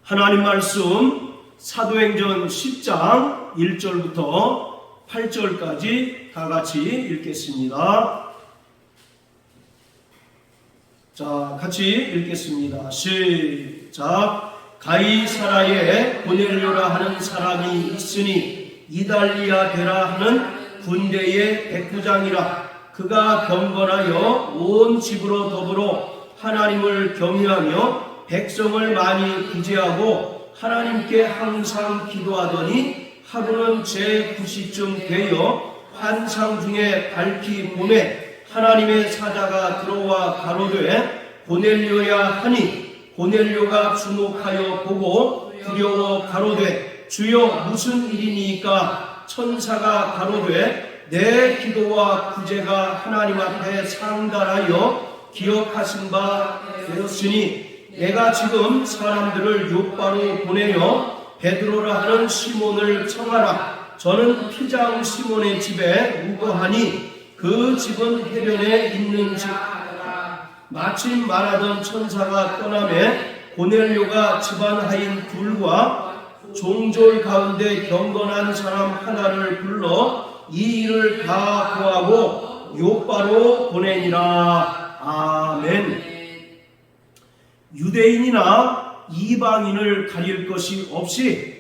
하나님 말씀 사도행전 10장 1절부터 8절까지 다 같이 읽겠습니다. 자, 같이 읽겠습니다. 시작. 가이사라에 고넬료라 하는 사람이 있으니 이달리아 베라 하는 군대의 백부장이라. 그가 경건하여 온 집으로 더불어 하나님을 경외하며 백성을 많이 구제하고 하나님께 항상 기도하더니 하루는 제9시쯤 되어 환상 중에 밝히 봄에 하나님의 사자가 들어와 가로되 고넬료야 하니 고넬료가 주목하여 보고 두려워 가로되 주여 무슨 일이니까? 천사가 가로되 내 기도와 구제가 하나님 앞에 상달하여 기억하신 바 되었으니 내가 지금 사람들을 요바로 보내어 베드로라 하는 시몬을 청하라. 저는 피장 시몬의 집에 우거하니 그 집은 해변에 있는 집. 마침 말하던 천사가 떠나매 고넬료가 집안 하인 둘과 종졸 가운데 경건한 사람 하나를 불러 이 일을 다 고하고 요바로 보내니라. 아멘. 유대인이나 이방인을 가릴 것이 없이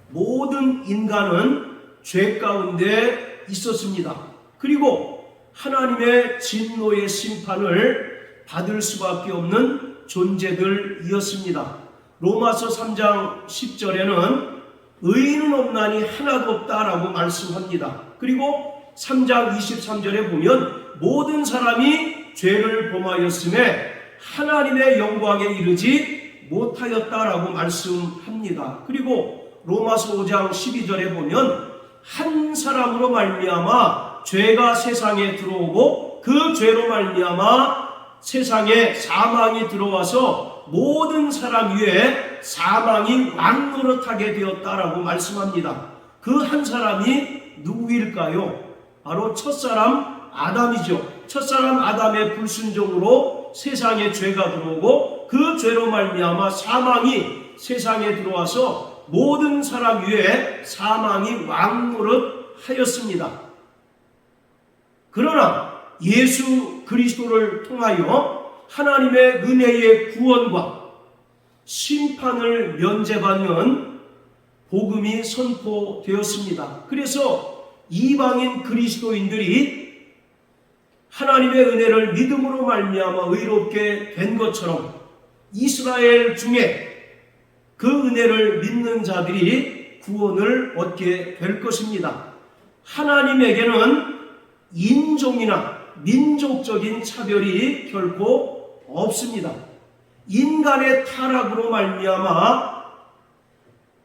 모든 인간은 죄 가운데 있었습니다. 그리고 하나님의 진노의 심판을 받을 수밖에 없는 존재들이었습니다. 로마서 3장 10절에는 의인은 없나니 하나도 없다라고 말씀합니다. 그리고 3장 23절에 보면 모든 사람이 죄를 범하였음에 하나님의 영광에 이르지 못하였다라고 말씀합니다. 그리고 로마서 5장 12절에 보면 한 사람으로 말미암아 죄가 세상에 들어오고 그 죄로 말미암아 세상에 사망이 들어와서 모든 사람 위에 사망이 왕노릇하게 되었다라고 말씀합니다. 그 한 사람이 누구일까요? 바로 첫사람 아담이죠. 첫사람 아담의 불순종으로 세상에 죄가 들어오고 그 죄로 말미암아 사망이 세상에 들어와서 모든 사람 위에 사망이 왕노릇하였습니다. 그러나 예수 그리스도를 통하여 하나님의 은혜의 구원과 심판을 면제받는 복음이 선포되었습니다. 그래서 이방인 그리스도인들이 하나님의 은혜를 믿음으로 말미암아 의롭게 된 것처럼 이스라엘 중에 그 은혜를 믿는 자들이 구원을 얻게 될 것입니다. 하나님에게는 인종이나 민족적인 차별이 결코 없습니다. 인간의 타락으로 말미암아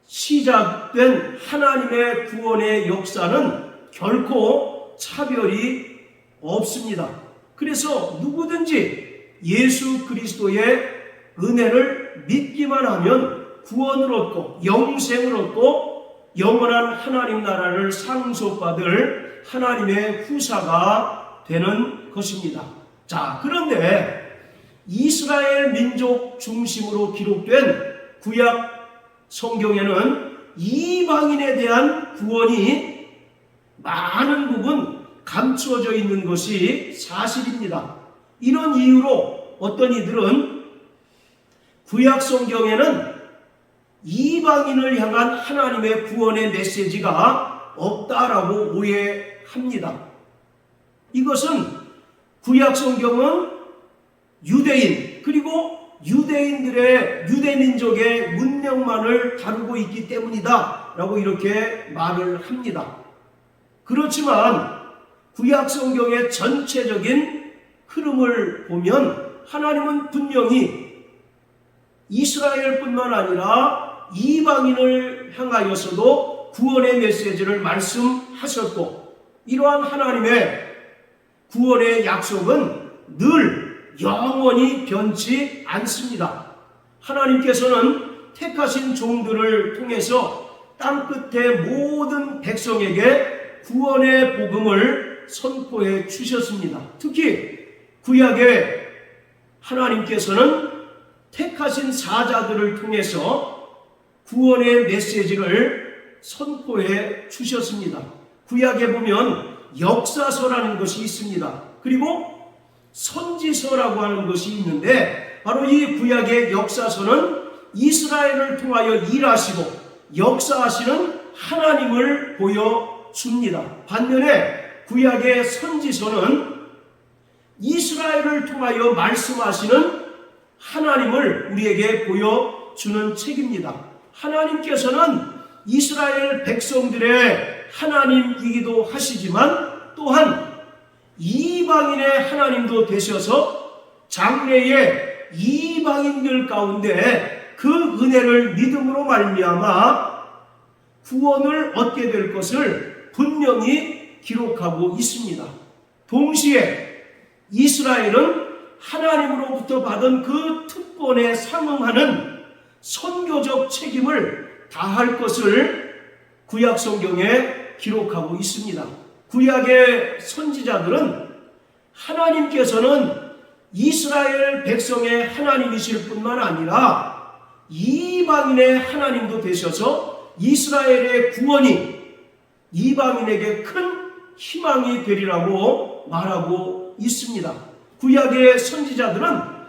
시작된 하나님의 구원의 역사는 결코 차별이 없습니다. 그래서 누구든지 예수 그리스도의 은혜를 믿기만 하면 구원을 얻고 영생을 얻고 영원한 하나님 나라를 상속받을 하나님의 후사가 되는 것입니다. 자, 그런데 이스라엘 민족 중심으로 기록된 구약 성경에는 이방인에 대한 구원이 많은 부분 감추어져 있는 것이 사실입니다. 이런 이유로 어떤 이들은 구약 성경에는 이방인을 향한 하나님의 구원의 메시지가 없다라고 오해합니다. 이것은 구약 성경은 유대인 그리고 유대민족의 문명만을 다루고 있기 때문이다 라고 이렇게 말을 합니다. 그렇지만 구약 성경의 전체적인 흐름을 보면 하나님은 분명히 이스라엘뿐만 아니라 이방인을 향하여서도 구원의 메시지를 말씀하셨고 이러한 하나님의 구원의 약속은 늘 영원히 변치 않습니다. 하나님께서는 택하신 종들을 통해서 땅끝의 모든 백성에게 구원의 복음을 선포해 주셨습니다. 특히 구약에 하나님께서는 택하신 사자들을 통해서 구원의 메시지를 선포해 주셨습니다. 구약에 보면 역사서라는 것이 있습니다. 그리고 선지서라고 하는 것이 있는데, 바로 이 구약의 역사서는 이스라엘을 통하여 일하시고 역사하시는 하나님을 보여줍니다. 반면에 구약의 선지서는 이스라엘을 통하여 말씀하시는 하나님을 우리에게 보여주는 책입니다. 하나님께서는 이스라엘 백성들의 하나님이기도 하시지만 또한 이방인의 하나님도 되셔서 장래의 이방인들 가운데 그 은혜를 믿음으로 말미암아 구원을 얻게 될 것을 분명히 기록하고 있습니다. 동시에 이스라엘은 하나님으로부터 받은 그 특권에 상응하는 선교적 책임을 다할 것을 구약 성경에 기록하고 있습니다. 구약의 선지자들은 하나님께서는 이스라엘 백성의 하나님이실 뿐만 아니라 이방인의 하나님도 되셔서 이스라엘의 구원이 이방인에게 큰 희망이 되리라고 말하고 있습니다. 구약의 선지자들은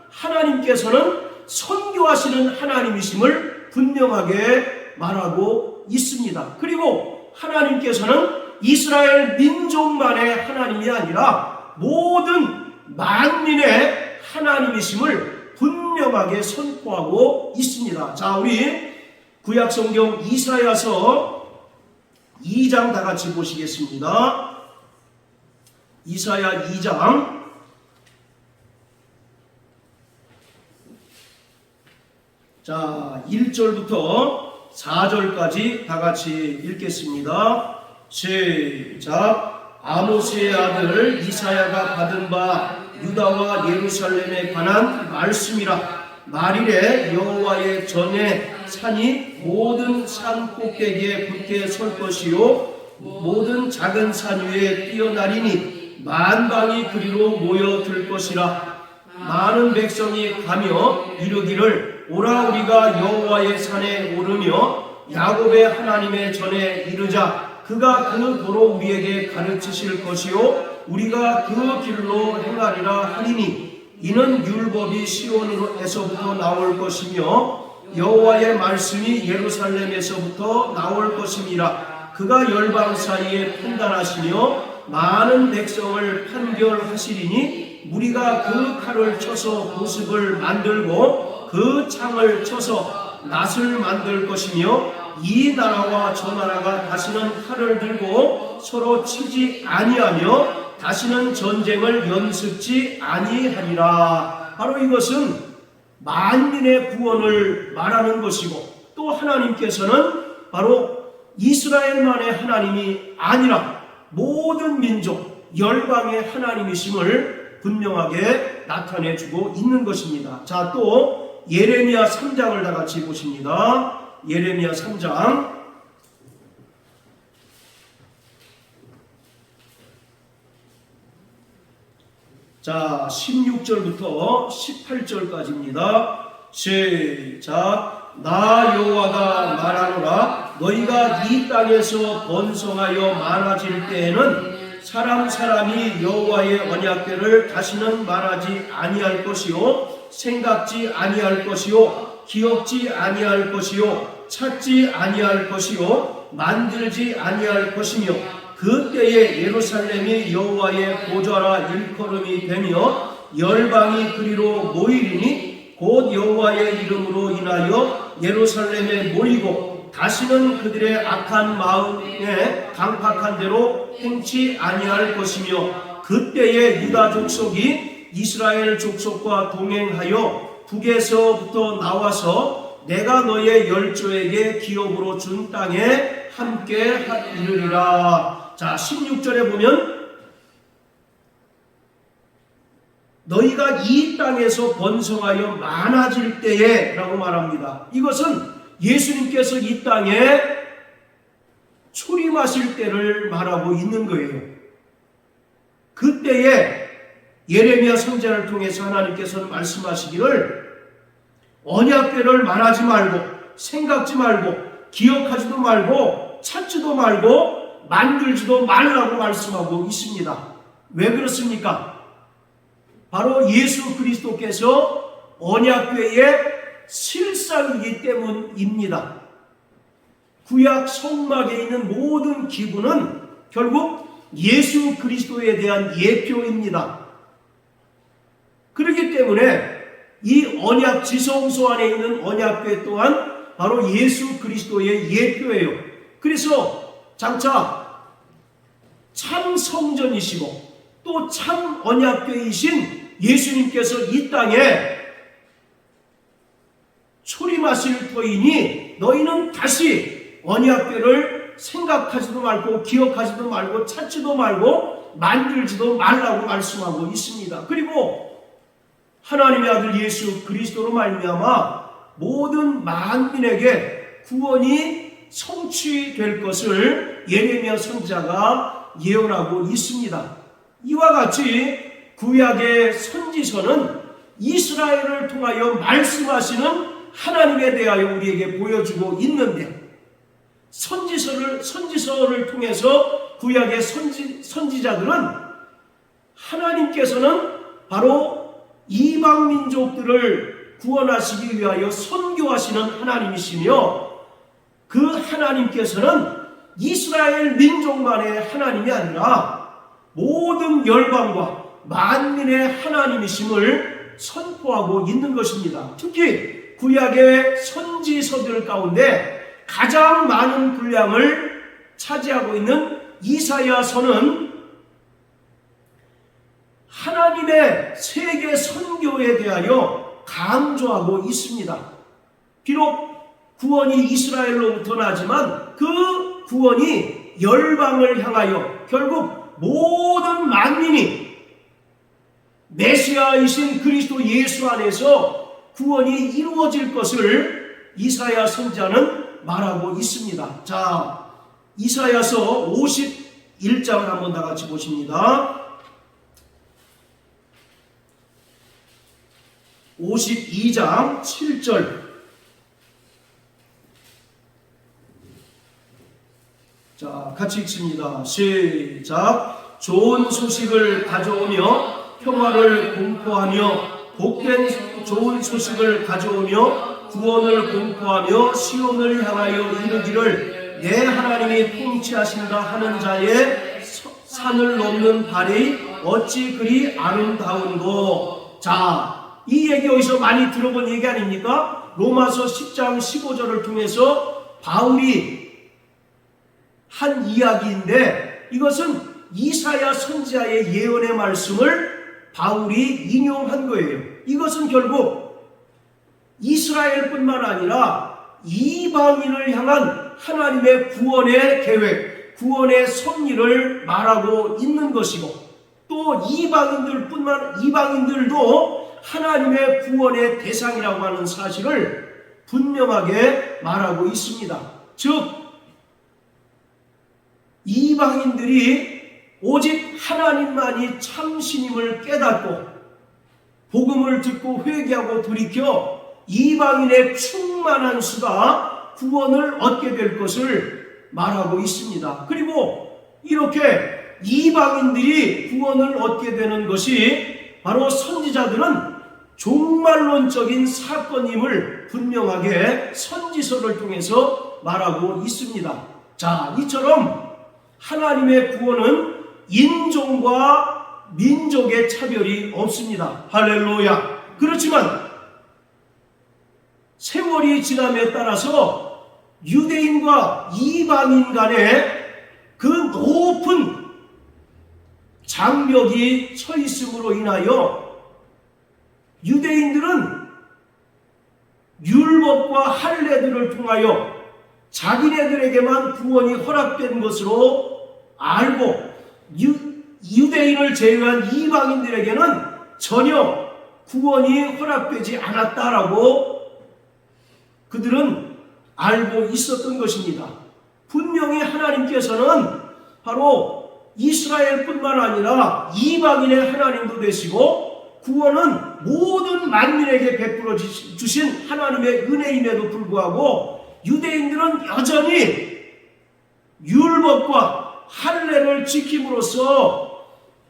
하나님께서는 선교하시는 하나님이심을 분명하게 말하고 있습니다. 그리고 하나님께서는 이스라엘 민족만의 하나님이 아니라 모든 만민의 하나님이심을 분명하게 선포하고 있습니다. 자, 우리 구약 성경 이사야서 2장 다 같이 보시겠습니다. 이사야 2장 자, 1절부터 4절까지 다 같이 읽겠습니다. 시작. 아모스의 아들 이사야가 받은 바 유다와 예루살렘에 관한 말씀이라. 말일에 여호와의 전에 산이 모든 산 꼭대기에 붙게 설 것이요 모든 작은 산 위에 뛰어나리니 만방이 그리로 모여들 것이라. 많은 백성이 가며 이르기를 오라 우리가 여호와의 산에 오르며 야곱의 하나님의 전에 이르자. 그가 그 도로 우리에게 가르치실 것이요 우리가 그 길로 행하리라 하리니 이는 율법이 시온에서부터 나올 것이며 여호와의 말씀이 예루살렘에서부터 나올 것임이라. 그가 열방 사이에 판단하시며 많은 백성을 판결하시리니 무리가 그 칼을 쳐서 보습을 만들고 그 창을 쳐서 낫을 만들 것이며 이 나라와 저 나라가 다시는 칼을 들고 서로 치지 아니하며 다시는 전쟁을 연습지 아니하리라. 바로 이것은 만민의 구원을 말하는 것이고, 또 하나님께서는 바로 이스라엘만의 하나님이 아니라 모든 민족 열방의 하나님이심을 분명하게 나타내주고 있는 것입니다. 자, 또 예레미야 3장을 다 같이 보십니다. 예레미야 3장 자 16절부터 18절까지입니다. 시작. 나 여호와가 말하노라. 너희가 이 땅에서 번성하여 많아질 때에는 사람이 여호와의 언약궤를 다시는 말하지 아니할 것이요 생각지 아니할 것이요 기억지 아니할 것이요 찾지 아니할 것이요 만들지 아니할 것이며 그때에 예루살렘이 여호와의 보좌라 일컬음이 되며 열방이 그리로 모이리니 곧 여호와의 이름으로 인하여 예루살렘에 모이고 다시는 그들의 악한 마음에 강팍한 대로 행치 아니할 것이며 그때에 유다 족속이 이스라엘 족속과 동행하여 북에서부터 나와서 내가 너의 열조에게 기업으로 준 땅에 함께 이르리라. 자, 16절에 보면 너희가 이 땅에서 번성하여 많아질 때에 라고 말합니다. 이것은 예수님께서 이 땅에 초림하실 때를 말하고 있는 거예요. 그때에 예레미야 선지자를 통해서 하나님께서는 말씀하시기를 언약궤를 말하지 말고 생각지 말고 기억하지도 말고 찾지도 말고 만들지도 말라고 말씀하고 있습니다. 왜 그렇습니까? 바로 예수 그리스도께서 언약궤의 실상이기 때문입니다. 구약 성막에 있는 모든 기구는 결국 예수 그리스도에 대한 예표입니다. 그렇기 때문에 이 언약 지성소 안에 있는 언약궤 또한 바로 예수 그리스도의 예표예요. 그래서 장차 참 성전이시고 또 참 언약궤이신 예수님께서 이 땅에 초림하실 터이니 너희는 다시 언약궤를 생각하지도 말고 기억하지도 말고 찾지도 말고 만들지도 말라고 말씀하고 있습니다. 그리고 하나님의 아들 예수 그리스도로 말미암아 모든 만민에게 구원이 성취될 것을 예레미야 선지자가 예언하고 있습니다. 이와 같이 구약의 선지서는 이스라엘을 통하여 말씀하시는 하나님에 대하여 우리에게 보여주고 있는데 선지서를 통해서 구약의 선지자들은 하나님께서는 바로 이방 민족들을 구원하시기 위하여 선교하시는 하나님이시며 그 하나님께서는 이스라엘 민족만의 하나님이 아니라 모든 열방과 만민의 하나님이심을 선포하고 있는 것입니다. 특히 구약의 선지서들 가운데 가장 많은 분량을 차지하고 있는 이사야서는 하나님의 세계 선교에 대하여 강조하고 있습니다. 비록 구원이 이스라엘로부터 나지만 그 구원이 열방을 향하여 결국 모든 만민이 메시아이신 그리스도 예수 안에서 구원이 이루어질 것을 이사야 선지자는 말하고 있습니다. 자, 이사야서 51장을 한번 다 같이 보십니다. 52장 7절. 자, 같이 읽습니다. 시작. 좋은 소식을 가져오며 평화를 공포하며 복된 좋은 소식을 가져오며 구원을 공포하며 시온을 향하여 이르기를 내 하나님이 통치하신다 하는 자의 산을 넘는 발이 어찌 그리 아름다운고. 자, 이 얘기 어디서 많이 들어본 얘기 아닙니까? 로마서 10장 15절을 통해서 바울이 한 이야기인데 이것은 이사야 선지자의 예언의 말씀을 바울이 인용한 거예요. 이것은 결국 이스라엘뿐만 아니라 이방인을 향한 하나님의 구원의 계획, 구원의 섭리를 말하고 있는 것이고 또 이방인들도 하나님의 구원의 대상이라고 하는 사실을 분명하게 말하고 있습니다. 즉 이방인들이 오직 하나님만이 참신임을 깨닫고 복음을 듣고 회개하고 돌이켜 이방인의 충만한 수가 구원을 얻게 될 것을 말하고 있습니다. 그리고 이렇게 이방인들이 구원을 얻게 되는 것이 바로 선지자들은 종말론적인 사건임을 분명하게 선지서를 통해서 말하고 있습니다. 자, 이처럼 하나님의 구원은 인종과 민족의 차별이 없습니다. 할렐루야. 그렇지만 세월이 지남에 따라서 유대인과 이방인 간에 그 높은 장벽이 쳐 있음으로 인하여 유대인들은 율법과 할례들을 통하여 자기네들에게만 구원이 허락된 것으로 알고 유대인을 제외한 이방인들에게는 전혀 구원이 허락되지 않았다라고 그들은 알고 있었던 것입니다. 분명히 하나님께서는 바로 이스라엘뿐만 아니라 이방인의 하나님도 되시고 구원은 모든 만민에게 베풀어 주신 하나님의 은혜임에도 불구하고 유대인들은 여전히 율법과 할례를 지킴으로써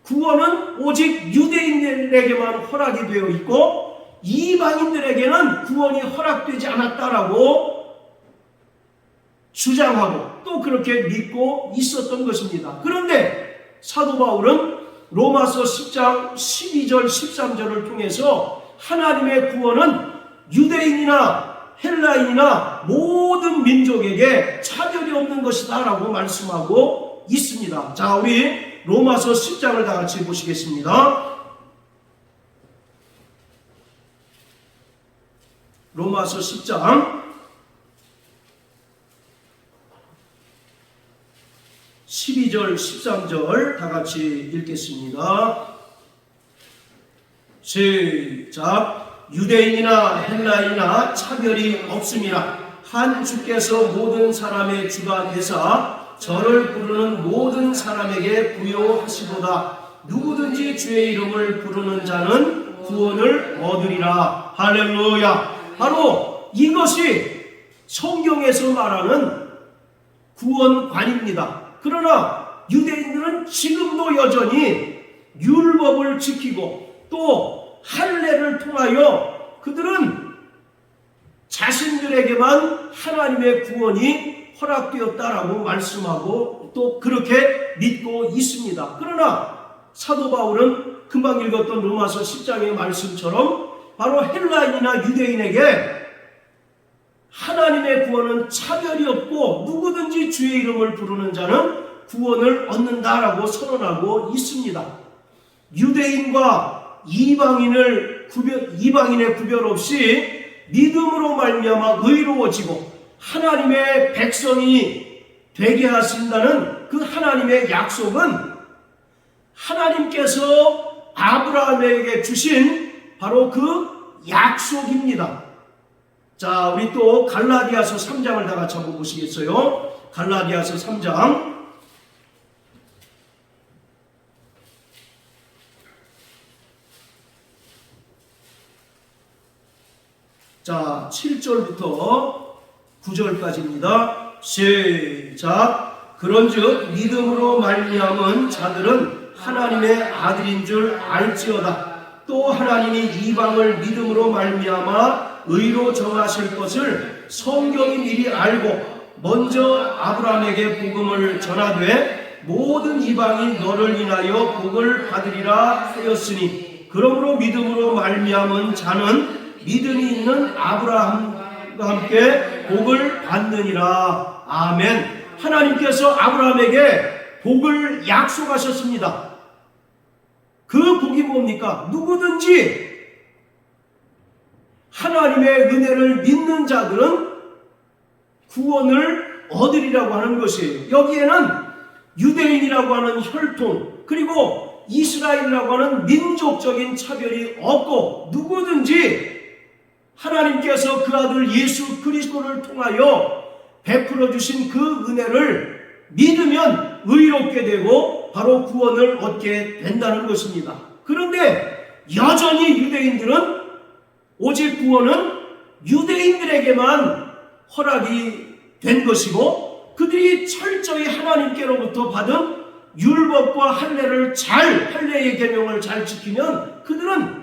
구원은 오직 유대인들에게만 허락이 되어 있고 이방인들에게는 구원이 허락되지 않았다라고 주장하고 또 그렇게 믿고 있었던 것입니다. 그런데 사도 바울은 로마서 10장 12절 13절을 통해서 하나님의 구원은 유대인이나 헬라인이나 모든 민족에게 차별이 없는 것이다 라고 말씀하고 있습니다. 자, 우리 로마서 10장을 다 같이 보시겠습니다. 로마서 10장 12절 13절 다 같이 읽겠습니다. 시작. 유대인이나 헬라인이나 차별이 없음이라 한 주께서 모든 사람의 주가 되사 저를 부르는 모든 사람에게 부요하시도다. 누구든지 주의 이름을 부르는 자는 구원을 얻으리라. 할렐루야. 바로 이것이 성경에서 말하는 구원관입니다. 그러나 유대인들은 지금도 여전히 율법을 지키고 또 할례를 통하여 그들은 자신들에게만 하나님의 구원이 허락되었다라고 말씀하고 또 그렇게 믿고 있습니다. 그러나 사도 바울은 금방 읽었던 로마서 10장의 말씀처럼 바로 헬라인이나 유대인에게 하나님의 구원은 차별이 없고 누구든지 주의 이름을 부르는 자는 구원을 얻는다라고 선언하고 있습니다. 유대인과 이방인의 구별 없이 믿음으로 말미암아 의로워지고 하나님의 백성이 되게 하신다는 그 하나님의 약속은 하나님께서 아브라함에게 주신 바로 그 약속입니다. 자, 우리 또 갈라디아서 3장을 다 같이 한번 보시겠어요? 갈라디아서 3장 자, 7절부터 9절까지입니다. 시작. 그런즉 믿음으로 말미암은 자들은 하나님의 아들인 줄 알지어다. 또 하나님이 이방을 믿음으로 말미암아 의로 정하실 것을 성경이 미리 알고 먼저 아브라함에게 복음을 전하되 모든 이방이 너를 인하여 복을 받으리라 하였으니 그러므로 믿음으로 말미암은 자는 믿음이 있는 아브라함과 함께 복을 받느니라. 아멘. 하나님께서 아브라함에게 복을 약속하셨습니다. 그 복이 뭡니까? 누구든지 하나님의 은혜를 믿는 자들은 구원을 얻으리라고 하는 것이에요. 여기에는 유대인이라고 하는 혈통 그리고 이스라엘이라고 하는 민족적인 차별이 없고 누구든지 하나님께서 그 아들 예수 그리스도를 통하여 베풀어 주신 그 은혜를 믿으면 의롭게 되고 바로 구원을 얻게 된다는 것입니다. 그런데 여전히 유대인들은 오직 구원은 유대인들에게만 허락이 된 것이고 그들이 철저히 하나님께로부터 받은 율법과 할례의 계명을 잘 지키면 그들은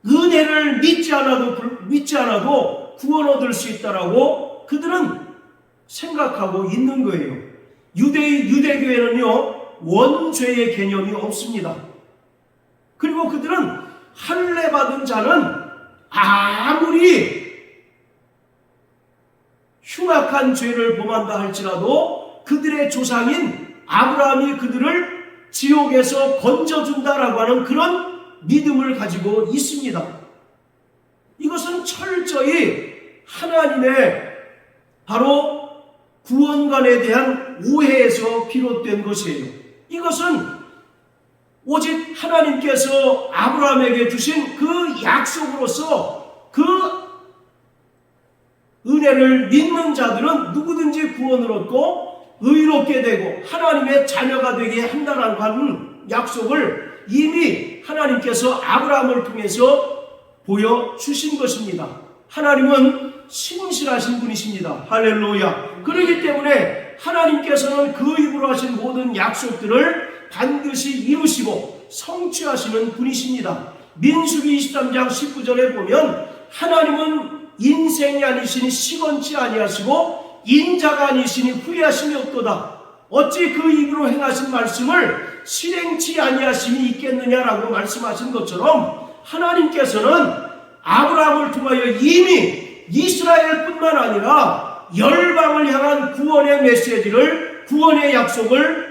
은혜를 믿지 않아도 구원 얻을 수 있다라고 그들은 생각하고 있는 거예요. 유대교회는요 원죄의 개념이 없습니다. 그리고 그들은 할례 받은 자는 아무리 흉악한 죄를 범한다 할지라도 그들의 조상인 아브라함이 그들을 지옥에서 건져준다라고 하는 그런 믿음을 가지고 있습니다. 이것은 철저히 하나님의 바로 구원관에 대한 오해에서 비롯된 것이에요. 이것은 오직 하나님께서 아브라함에게 주신 그 약속으로서 그 은혜를 믿는 자들은 누구든지 구원을 얻고 의롭게 되고 하나님의 자녀가 되게 한다는 약속을 이미 하나님께서 아브라함을 통해서 보여주신 것입니다. 하나님은 신실하신 분이십니다. 할렐루야. 그렇기 때문에 하나님께서는 그 입으로 하신 모든 약속들을 반드시 이루시고 성취하시는 분이십니다. 민수기 23장 19절에 보면 하나님은 인생이 아니시니 시건치 아니하시고 인자가 아니시니 후회하심이 없도다. 어찌 그 입으로 행하신 말씀을 실행치 아니하심이 있겠느냐라고 말씀하신 것처럼 하나님께서는 아브라함을 통하여 이미 이스라엘뿐만 아니라 열방을 향한 구원의 메시지를, 구원의 약속을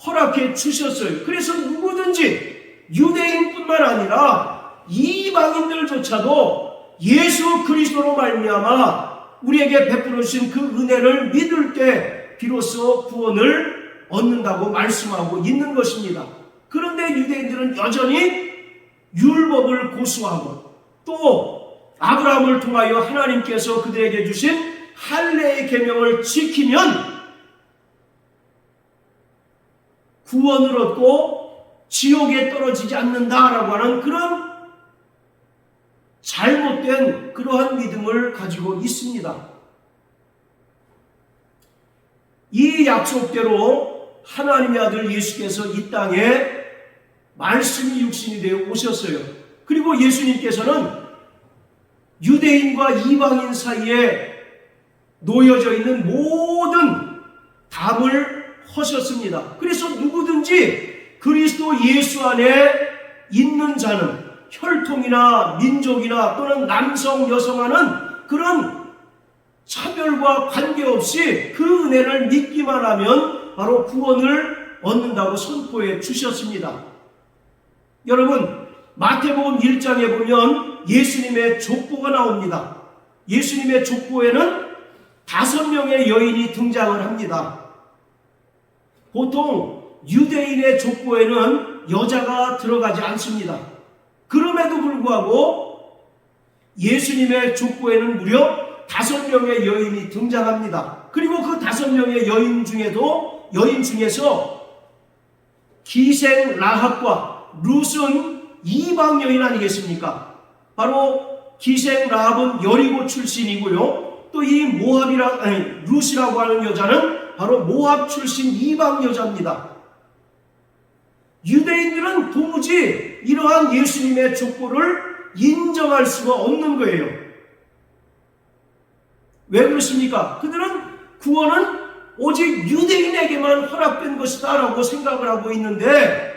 허락해 주셨어요. 그래서 누구든지 유대인뿐만 아니라 이방인들조차도 예수 그리스도로 말미암아 우리에게 베풀어 주신 그 은혜를 믿을 때 비로소 구원을 얻는다고 말씀하고 있는 것입니다. 그런데 유대인들은 여전히 율법을 고수하고 또 아브라함을 통하여 하나님께서 그들에게 주신 할례의 계명을 지키면 구원을 얻고 지옥에 떨어지지 않는다라고 하는 그런 잘못된 그러한 믿음을 가지고 있습니다. 이 약속대로 하나님의 아들 예수께서 이 땅에 말씀이 육신이 되어 오셨어요. 그리고 예수님께서는 유대인과 이방인 사이에 놓여져 있는 모든 답을 하셨습니다. 그래서 누구든지 그리스도 예수 안에 있는 자는 혈통이나 민족이나 또는 남성, 여성 하는 그런 차별과 관계없이 그 은혜를 믿기만 하면 바로 구원을 얻는다고 선포해 주셨습니다. 여러분, 마태복음 1장에 보면 예수님의 족보가 나옵니다. 예수님의 족보에는 5명의 여인이 등장을 합니다. 보통 유대인의 족보에는 여자가 들어가지 않습니다. 그럼에도 불구하고 예수님의 족보에는 무려 5명의 여인이 등장합니다. 그리고 그 5명의 여인 중에서 기생 라합과 룻은 이방 여인 아니겠습니까? 바로 기생 라합은 여리고 출신이고요. 또 이 룻이라고 하는 여자는 바로 모압 출신 이방 여자입니다. 유대인들은 도무지 이러한 예수님의 족보를 인정할 수가 없는 거예요. 왜 그렇습니까? 그들은 구원은 오직 유대인에게만 허락된 것이다 라고 생각을 하고 있는데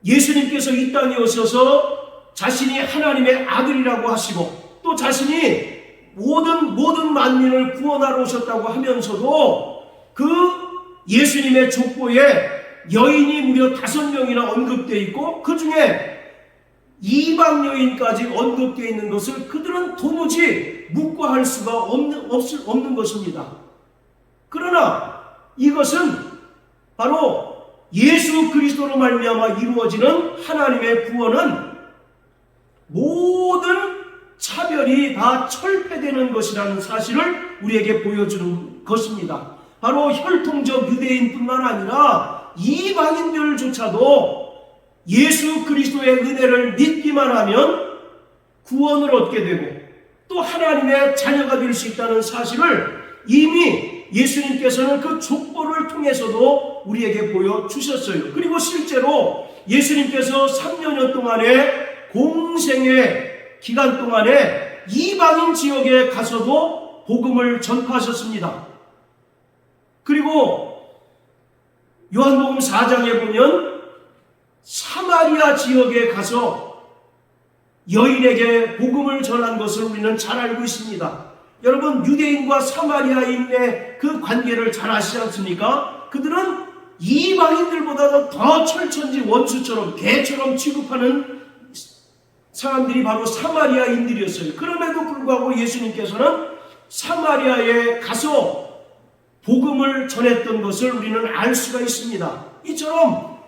예수님께서 이 땅에 오셔서 자신이 하나님의 아들이라고 하시고 또 자신이 모든 만민을 구원하러 오셨다고 하면서도 그 예수님의 족보에 여인이 무려 5명이나 언급되어 있고 그 중에 이방 여인까지 언급되어 있는 것을 그들은 도무지 묵과할 수가 없는 것입니다. 그러나 이것은 바로 예수 그리스도로 말미암아 이루어지는 하나님의 구원은 모든 차별이 다 철폐되는 것이라는 사실을 우리에게 보여주는 것입니다. 바로 혈통적 유대인뿐만 아니라 이방인들조차도 예수 그리스도의 은혜를 믿기만 하면 구원을 얻게 되고 또 하나님의 자녀가 될 수 있다는 사실을 이미 예수님께서는 그 족보를 통해서도 우리에게 보여주셨어요. 그리고 실제로 예수님께서 3년여 동안의 공생의 기간 동안에 이방인 지역에 가서도 복음을 전파하셨습니다. 그리고 요한복음 4장에 보면 사마리아 지역에 가서 여인에게 복음을 전한 것을 우리는 잘 알고 있습니다. 여러분, 유대인과 사마리아인의 그 관계를 잘 아시지 않습니까? 그들은 이방인들보다도 더 철천지 원수처럼 개처럼 취급하는 사람들이 바로 사마리아인들이었어요. 그럼에도 불구하고 예수님께서는 사마리아에 가서 복음을 전했던 것을 우리는 알 수가 있습니다. 이처럼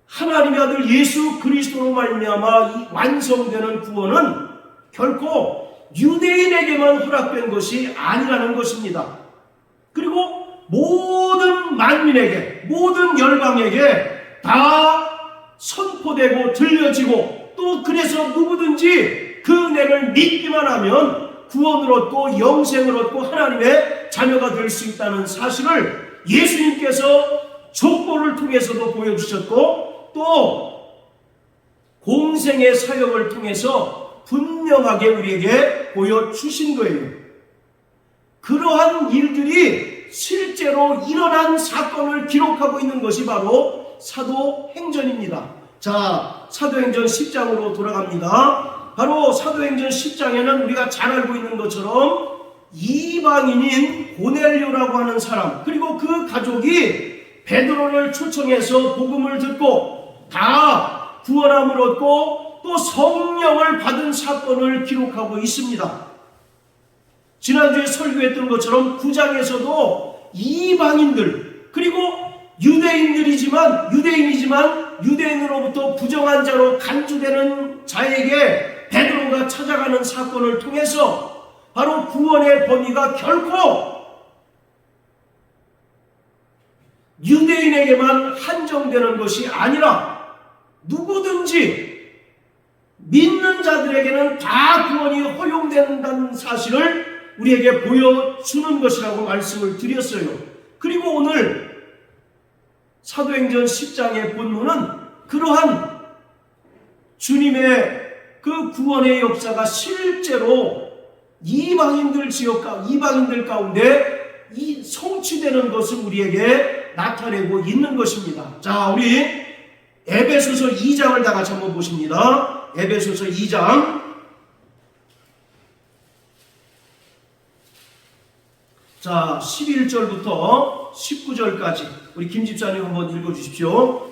하나님의 아들 예수 그리스도로 말미암아 완성되는 구원은 결코 유대인에게만 허락된 것이 아니라는 것입니다. 그리고 모든 모든 만민에게, 모든 열방에게 다 선포되고 들려지고, 또 그래서 누구든지 그 은혜를 믿기만 하면 구원을 얻고 영생을 얻고 하나님의 자녀가 될 수 있다는 사실을 예수님께서 족보를 통해서도 보여주셨고, 또 공생의 사역을 통해서 분명하게 우리에게 보여주신 거예요. 그러한 일들이 실제로 일어난 사건을 기록하고 있는 것이 바로 사도행전입니다. 자, 사도행전 10장으로 돌아갑니다. 바로 사도행전 10장에는 우리가 잘 알고 있는 것처럼 이방인인 고넬료라고 하는 사람, 그리고 그 가족이 베드로를 초청해서 복음을 듣고 다 구원함을 얻고 또 성령을 받은 사건을 기록하고 있습니다. 지난주에 설교했던 것처럼 9장에서도 이방인들, 그리고 유대인이지만 유대인으로부터 부정한 자로 간주되는 자에게 베드로가 찾아가는 사건을 통해서 바로 구원의 범위가 결코 유대인에게만 한정되는 것이 아니라 누구든지 믿는 자들에게는 다 구원이 허용된다는 사실을 우리에게 보여주는 것이라고 말씀을 드렸어요. 그리고 오늘 사도행전 10장의 본문은 그러한 주님의 그 구원의 역사가 실제로 이방인들 가운데 이 성취되는 것을 우리에게 나타내고 있는 것입니다. 자, 우리 에베소서 2장을 다 같이 한번 보십니다. 에베소서 2장. 자, 11절부터 19절까지 우리 김 집사님 한번 읽어주십시오.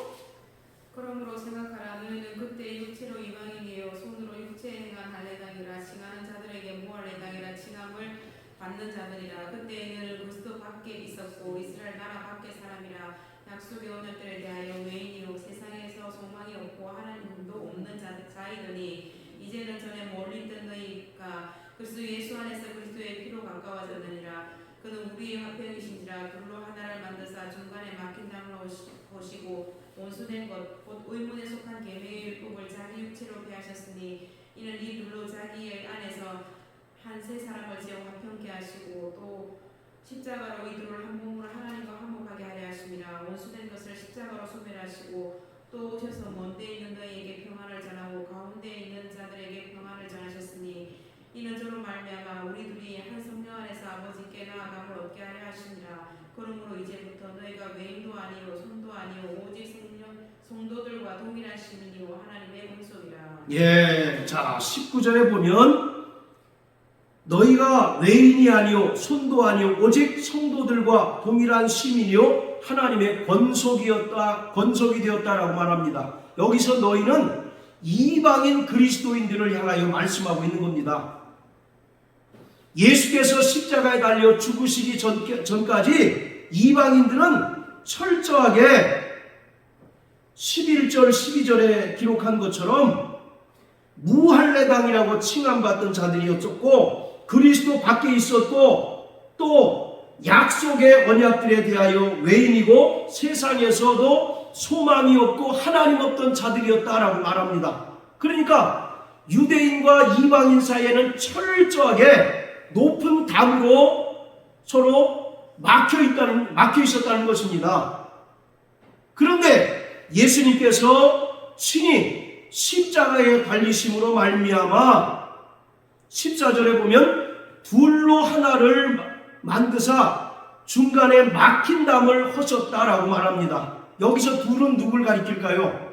그러므로 생각하라. 너희는 그때 육체로 이방인이요 손으로 육체에 행한 할례당이라 칭하는 자들에게 무할례당이라 칭함을 받는 자들이라. 그때 너희는 그리스도 밖에 있었고 이스라엘 나라 밖의 사람이라. 약속의 언약들에 대하여 외인이요 세상에서 소망이 없고 하나님도 없는 자이더니 이제는 전에 멀리 있던 너희가 그리스도 예수 안에서 그리스도의 피로 가까워졌느니라. 그는 우리의 화평이신지라. 둘로 하나를 만드사 중간에 막힌 담을 보시고 원수된 것 곧 의문에 속한 계명의 율법을 자기 육체로 배하셨으니 이는 이 둘로 자기의 안에서 한 세 사람을 지어 화평케 하시고 또 십자가로 이 둘을 한 몸으로 하나님과 화목하게 하려 하심이라. 원수된 것을 십자가로 소멸하시고 또 오셔서 먼데 있는 너희에게 평안을 전하고 가운데 있는 자들에게 평안을 전하셨으니 이는 저로 말미암아 우리 둘이 한 성령 안에서 아버지께 나아감을 얻게 하려 하시니라. 그러므로 이제부터 너희가 외인도 아니요 손도 아니요 오직 성도들과 동일한 시민이요 하나님의 공속이라. 예, 자 19절에 보면 너희가 외인이 아니요 손도 아니요 오직 성도들과 동일한 시민이요 하나님의 권속이 되었다라고 말합니다. 여기서 너희는 이방인 그리스도인들을 향하여 말씀하고 있는 겁니다. 예수께서 십자가에 달려 죽으시기 전까지 이방인들은 철저하게 11절 12절에 기록한 것처럼 무할례당이라고 칭함받던 자들이었고 그리스도 밖에 있었고 또 약속의 언약들에 대하여 외인이고 세상에서도 소망이 없고 하나님 없던 자들이었다라고 말합니다. 그러니까 유대인과 이방인 사이에는 철저하게 높은 담으로 서로 막혀 있었다는 것입니다. 그런데 예수님께서 친히 십자가에 달리심으로 말미암아 14절에 보면 둘로 하나를 만드사 중간에 막힌 담을 허셨다라고 말합니다. 여기서 둘은 누굴 가리킬까요?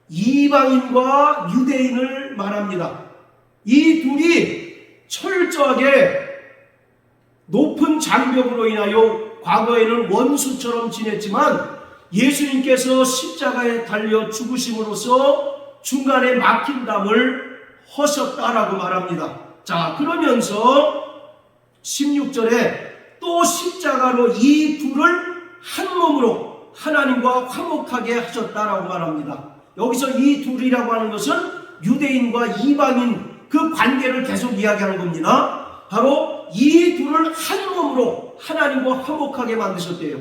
이방인과 유대인을 말합니다. 이 둘이 철저하게 높은 장벽으로 인하여 과거에는 원수처럼 지냈지만 예수님께서 십자가에 달려 죽으심으로써 중간에 막힌 담을 허셨다라고 말합니다. 자, 그러면서 16절에 또 십자가로 이 둘을 한 몸으로 하나님과 화목하게 하셨다라고 말합니다. 여기서 이 둘이라고 하는 것은 유대인과 이방인 그 관계를 계속 이야기하는 겁니다. 바로 이 둘을 한 몸으로 하나님과 화목하게 만드셨대요.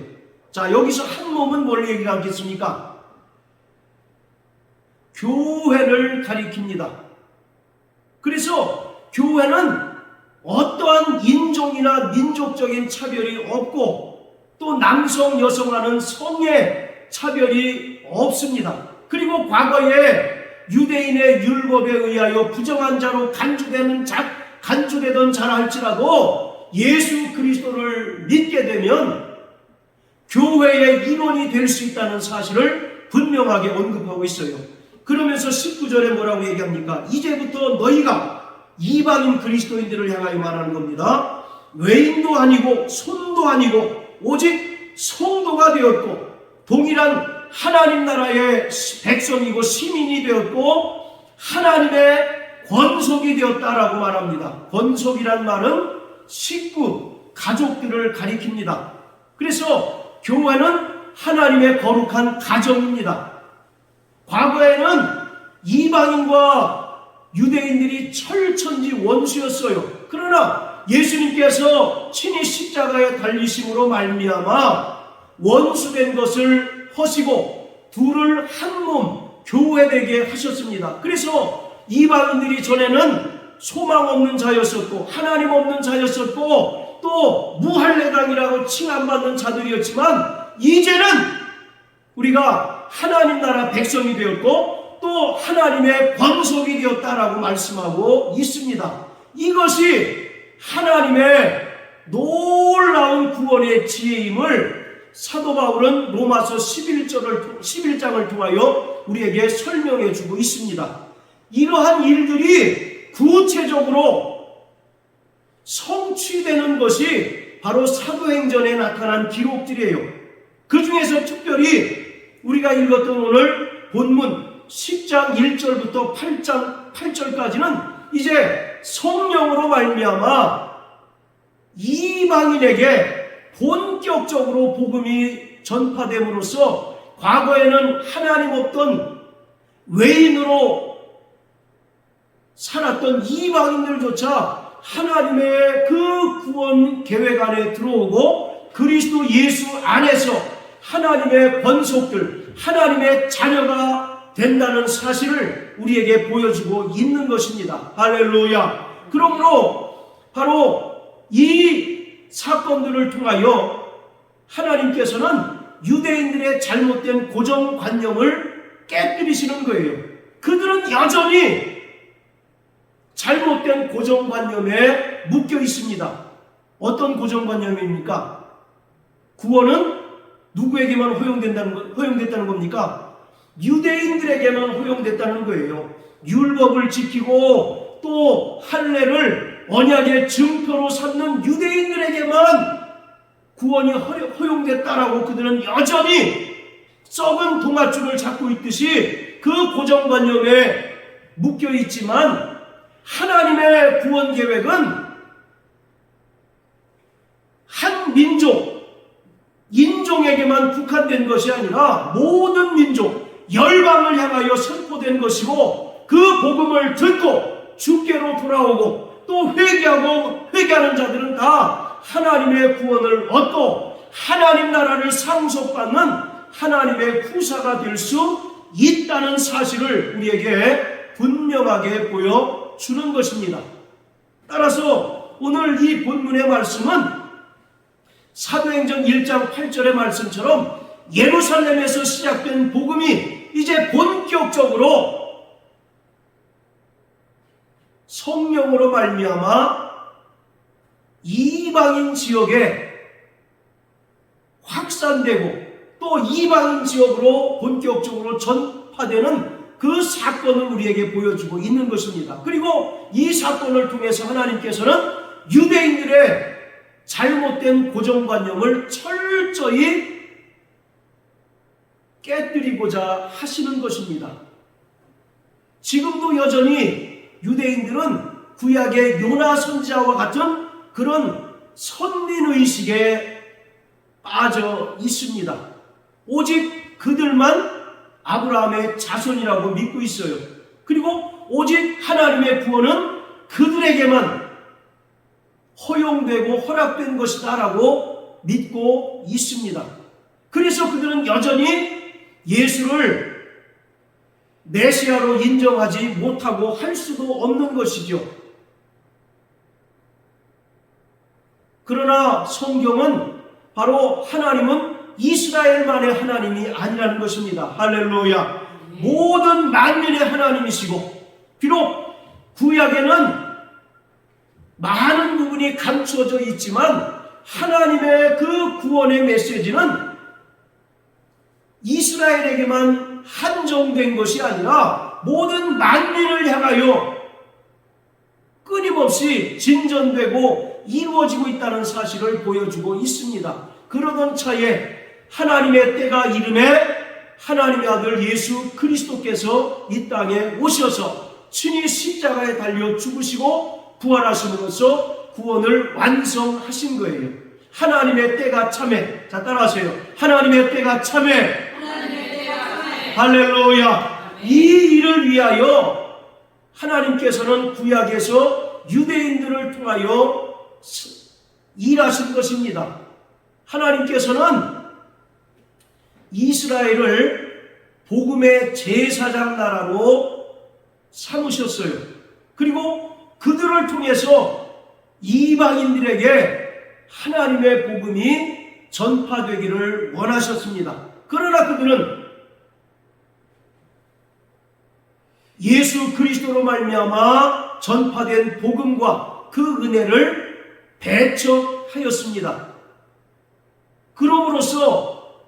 자, 여기서 한 몸은 뭘 얘기하겠습니까? 교회를 가리킵니다. 그래서 교회는 어떠한 인종이나 민족적인 차별이 없고 또 남성, 여성하는 성의 차별이 없습니다. 그리고 과거에 유대인의 율법에 의하여 부정한 자로 간주되던 자라 할지라도 예수 그리스도를 믿게 되면 교회의 일원이 될 수 있다는 사실을 분명하게 언급하고 있어요. 그러면서 19절에 뭐라고 얘기합니까? 이제부터 너희가 이방인 그리스도인들을 향하여 말하는 겁니다. 외인도 아니고 손도 아니고 오직 성도가 되었고 동일한 하나님 나라의 백성이고 시민이 되었고 하나님의 권속이 되었다라고 말합니다. 권속이란 말은 식구, 가족들을 가리킵니다. 그래서 교회는 하나님의 거룩한 가정입니다. 과거에는 이방인과 유대인들이 철천지 원수였어요. 그러나 예수님께서 친히 십자가에 달리심으로 말미암아 원수된 것을 허시고 둘을 한 몸 교회되게 하셨습니다. 그래서 이방인들이 전에는 소망 없는 자였었고 하나님 없는 자였었고 또 무할례당이라고 칭함받는 자들이었지만 이제는 우리가 하나님 나라 백성이 되었고 또 하나님의 권속이 되었다라고 말씀하고 있습니다. 이것이 하나님의 놀라운 구원의 지혜임을 사도 바울은 로마서 11장을 통하여 우리에게 설명해 주고 있습니다. 이러한 일들이 구체적으로 성취되는 것이 바로 사도행전에 나타난 기록들이에요. 그 중에서 특별히 우리가 읽었던 오늘 본문 10장 1절부터 8장 8절까지는 이제 성령으로 말미암아 이방인에게 본격적으로 복음이 전파됨으로써 과거에는 하나님 없던 외인으로 살았던 이방인들조차 하나님의 그 구원 계획 안에 들어오고 그리스도 예수 안에서 하나님의 권속들, 하나님의 자녀가 된다는 사실을 우리에게 보여주고 있는 것입니다. 할렐루야. 그러므로 바로 이 사건들을 통하여 하나님께서는 유대인들의 잘못된 고정관념을 깨뜨리시는 거예요. 그들은 여전히 잘못된 고정관념에 묶여 있습니다. 어떤 고정관념입니까? 구원은 누구에게만 허용됐다는 겁니까? 유대인들에게만 허용됐다는 거예요. 율법을 지키고 또 할례를 언약의 증표로 삼는 유대인들에게만 구원이 허용됐다라고 그들은 여전히 썩은 동아줄을 잡고 있듯이 그 고정관념에 묶여 있지만 하나님의 구원 계획은 한 민족, 인종에게만 국한된 것이 아니라 모든 민족, 열방을 향하여 선포된 것이고 그 복음을 듣고 주께로 돌아오고 또 회개하는 자들은 다 하나님의 구원을 얻고 하나님 나라를 상속받는 하나님의 후사가 될 수 있다는 사실을 우리에게 분명하게 보여주는 것입니다. 따라서 오늘 이 본문의 말씀은 사도행전 1장 8절의 말씀처럼 예루살렘에서 시작된 복음이 이제 본격적으로 성령으로 말미암아 이방인 지역에 확산되고 또 이방인 지역으로 본격적으로 전파되는 그 사건을 우리에게 보여주고 있는 것입니다. 그리고 이 사건을 통해서 하나님께서는 유대인들의 잘못된 고정관념을 철저히 깨뜨리고자 하시는 것입니다. 지금도 여전히 유대인들은 구약의 요나 선지자와 같은 그런 선민의식에 빠져 있습니다. 오직 그들만 아브라함의 자손이라고 믿고 있어요. 그리고 오직 하나님의 구원은 그들에게만 허용되고 허락된 것이다 라고 믿고 있습니다. 그래서 그들은 여전히 예수를 메시아로 인정하지 못하고 할 수도 없는 것이죠. 그러나 성경은 바로 하나님은 이스라엘만의 하나님이 아니라는 것입니다. 할렐루야. 모든 만민의 하나님이시고, 비록 구약에는 많은 부분이 감추어져 있지만 하나님의 그 구원의 메시지는 이스라엘에게만 한정된 것이 아니라 모든 만민을 향하여 끊임없이 진전되고 이루어지고 있다는 사실을 보여주고 있습니다. 그러던 차에 하나님의 때가 이름에 하나님의 아들 예수 그리스도께서 이 땅에 오셔서 친히 십자가에 달려 죽으시고 부활하심으로써 구원을 완성하신 거예요. 하나님의 때가 참에, 자 따라하세요. 하나님의 때가 참에, 할렐루야. 이 일을 위하여 하나님께서는 구약에서 유대인들을 통하여 일하신 것입니다. 하나님께서는 이스라엘을 복음의 제사장 나라로 삼으셨어요. 그리고 그들을 통해서 이방인들에게 하나님의 복음이 전파되기를 원하셨습니다. 그러나 그들은 예수 그리스도로 말미암아 전파된 복음과 그 은혜를 배척하였습니다. 그러므로써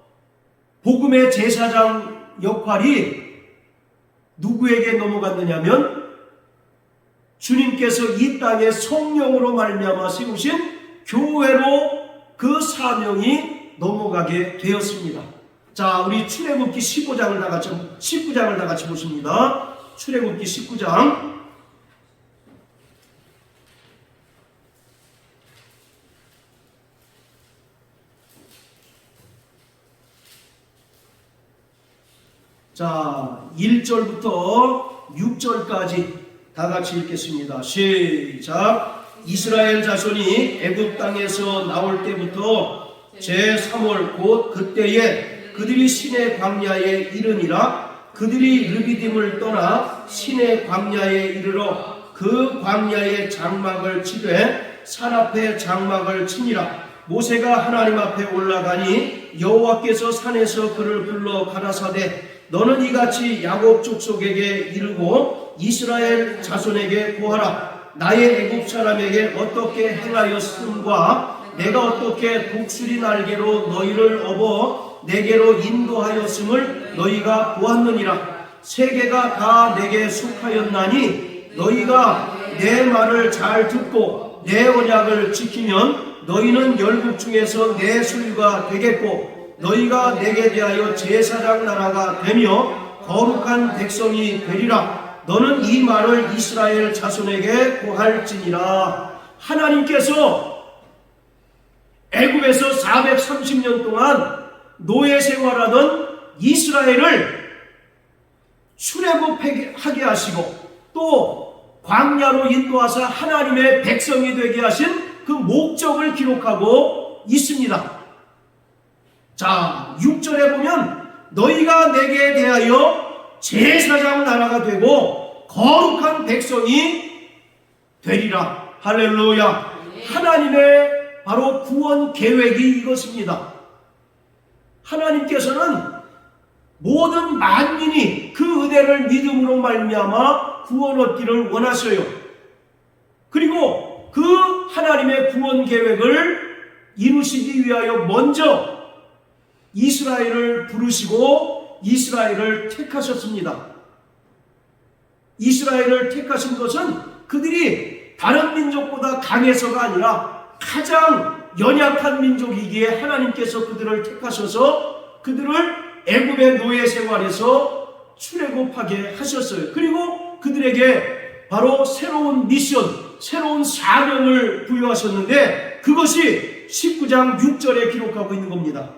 복음의 제사장 역할이 누구에게 넘어갔느냐면 주님께서 이 땅에 성령으로 말미암아 세우신 교회로 그 사명이 넘어가게 되었습니다. 자, 우리 출애굽기 19장을 다 같이 보십니다. 출애굽기 19장. 자, 1절부터 6절까지 다 같이 읽겠습니다. 시작. 이스라엘 자손이 애굽 땅에서 나올 때부터 제3월 곧 그때에 그들이 신의 광야에 이르니라. 그들이 르비딤을 떠나 신의 광야에 이르러 그 광야에 장막을 치되 산 앞에 장막을 치니라. 모세가 하나님 앞에 올라가니 여호와께서 산에서 그를 불러 가라사대 너는 이같이 야곱 족속에게 이르고 이스라엘 자손에게 고하라. 나의 애굽 사람에게 어떻게 행하였음과 내가 어떻게 독수리 날개로 너희를 업어 내게로 인도하였음을 너희가 보았느니라. 세계가 다 내게 속하였나니 너희가 내 말을 잘 듣고 내 언약을 지키면 너희는 열국 중에서 내 소유가 되겠고 너희가 내게 대하여 제사장 나라가 되며 거룩한 백성이 되리라. 너는 이 말을 이스라엘 자손에게 고할지니라. 하나님께서 애굽에서 430년 동안 노예 생활하던 이스라엘을 출애굽하게 하시고 또 광야로 인도하사 하나님의 백성이 되게 하신 그 목적을 기록하고 있습니다. 자, 6절에 보면 너희가 내게 대하여 제사장 나라가 되고 거룩한 백성이 되리라. 할렐루야. 하나님의 바로 구원 계획이 이것입니다. 하나님께서는 모든 만민이 그 은혜를 믿음으로 말미암아 구원 얻기를 원하셔요. 그리고 그 하나님의 구원 계획을 이루시기 위하여 먼저 이스라엘을 부르시고 이스라엘을 택하셨습니다. 이스라엘을 택하신 것은 그들이 다른 민족보다 강해서가 아니라 가장 연약한 민족이기에 하나님께서 그들을 택하셔서 그들을 애굽의 노예 생활에서 출애굽하게 하셨어요. 그리고 그들에게 바로 새로운 미션, 새로운 사명을 부여하셨는데 그것이 19장 6절에 기록하고 있는 겁니다.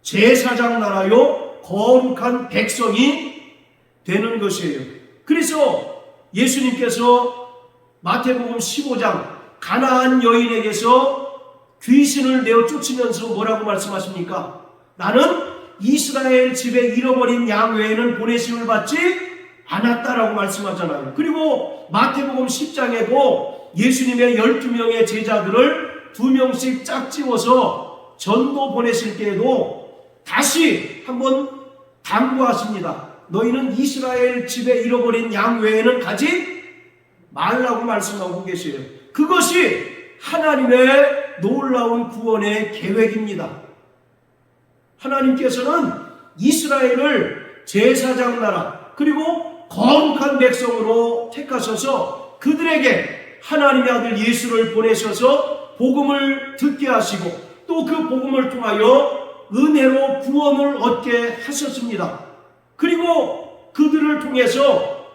제사장 나라요 거룩한 백성이 되는 것이에요. 그래서 예수님께서 마태복음 15장 가나안 여인에게서 귀신을 내어 쫓으면서 뭐라고 말씀하십니까? 나는 이스라엘 집에 잃어버린 양 외에는 보내심을 받지 않았다라고 말씀하잖아요. 그리고 마태복음 10장에도 예수님의 12명의 제자들을 2명씩 짝지워서 전도 보내실 때에도 다시 한번 당부하십니다. 너희는 이스라엘 집에 잃어버린 양 외에는 가지 말라고 말씀하고 계세요. 그것이 하나님의 놀라운 구원의 계획입니다. 하나님께서는 이스라엘을 제사장 나라 그리고 거룩한 백성으로 택하셔서 그들에게 하나님의 아들 예수를 보내셔서 복음을 듣게 하시고 또 그 복음을 통하여 은혜로 구원을 얻게 하셨습니다. 그리고 그들을 통해서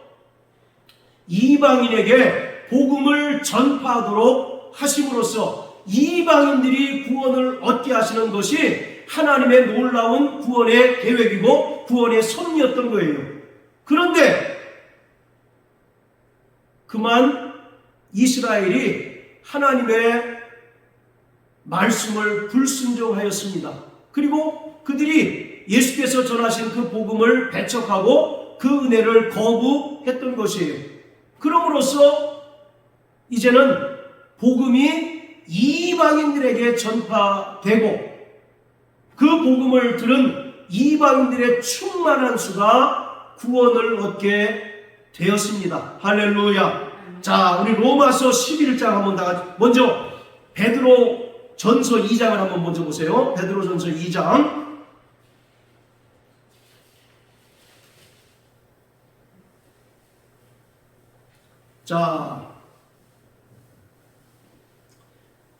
이방인에게 복음을 전파하도록 하심으로써 이방인들이 구원을 얻게 하시는 것이 하나님의 놀라운 구원의 계획이고 구원의 섭리였던 거예요. 그런데 그만 이스라엘이 하나님의 말씀을 불순종하였습니다. 그리고 그들이 예수께서 전하신 그 복음을 배척하고 그 은혜를 거부했던 것이에요. 그럼으로써 이제는 복음이 이방인들에게 전파되고 그 복음을 들은 이방인들의 충만한 수가 구원을 얻게 되었습니다. 할렐루야. 자, 우리 로마서 11장 한번 다 같이 먼저 베드로 전서 2장을 한번 먼저 보세요. 베드로 전서 2장. 자,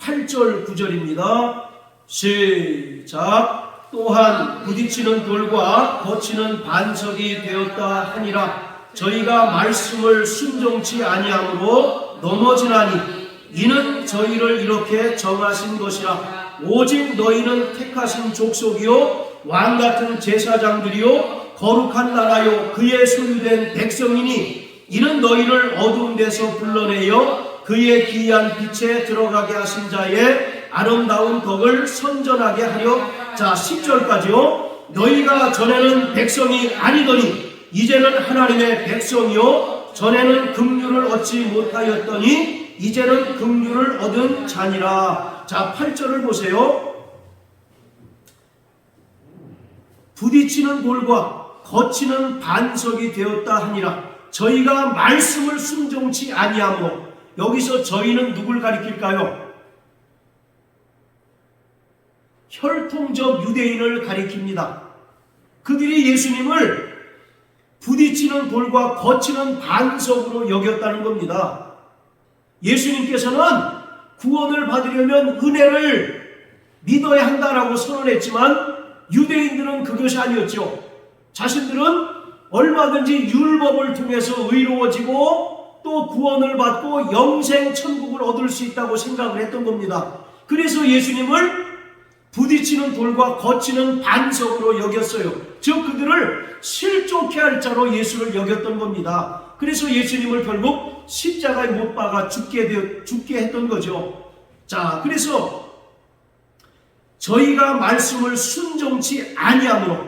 8절 9절입니다. 시작. 또한 부딪히는 돌과 거치는 반석이 되었다 하니라. 저희가 말씀을 순종치 아니함으로 넘어지나니 이는 저희를 이렇게 정하신 것이라. 오직 너희는 택하신 족속이요 왕같은 제사장들이요 거룩한 나라요 그의 소유된 백성이니 이는 너희를 어두운 데서 불러내어 그의 기이한 빛에 들어가게 하신 자의 아름다운 덕을 선전하게 하려. 자, 10절까지요. 너희가 전에는 백성이 아니더니 이제는 하나님의 백성이요 전에는 긍휼을 얻지 못하였더니 이제는 긍휼을 얻은 자니라. 자, 8절을 보세요. 부딪히는 돌과 거치는 반석이 되었다 하니라. 저희가 말씀을 순종치 아니하므로. 여기서 저희는 누굴 가리킬까요? 혈통적 유대인을 가리킵니다. 그들이 예수님을 부딪히는 돌과 거치는 반석으로 여겼다는 겁니다. 예수님께서는 구원을 받으려면 은혜를 믿어야 한다라고 선언했지만 유대인들은 그것이 아니었죠. 자신들은 얼마든지 율법을 통해서 의로워지고 또 구원을 받고 영생 천국을 얻을 수 있다고 생각을 했던 겁니다. 그래서 예수님을 부딪히는 돌과 거치는 반석으로 여겼어요. 즉 그들을 실족해 할 자로 예수를 여겼던 겁니다. 그래서 예수님을 결국 십자가에 못 박아 죽게 했던 거죠. 자, 그래서 저희가 말씀을 순종치 아니함으로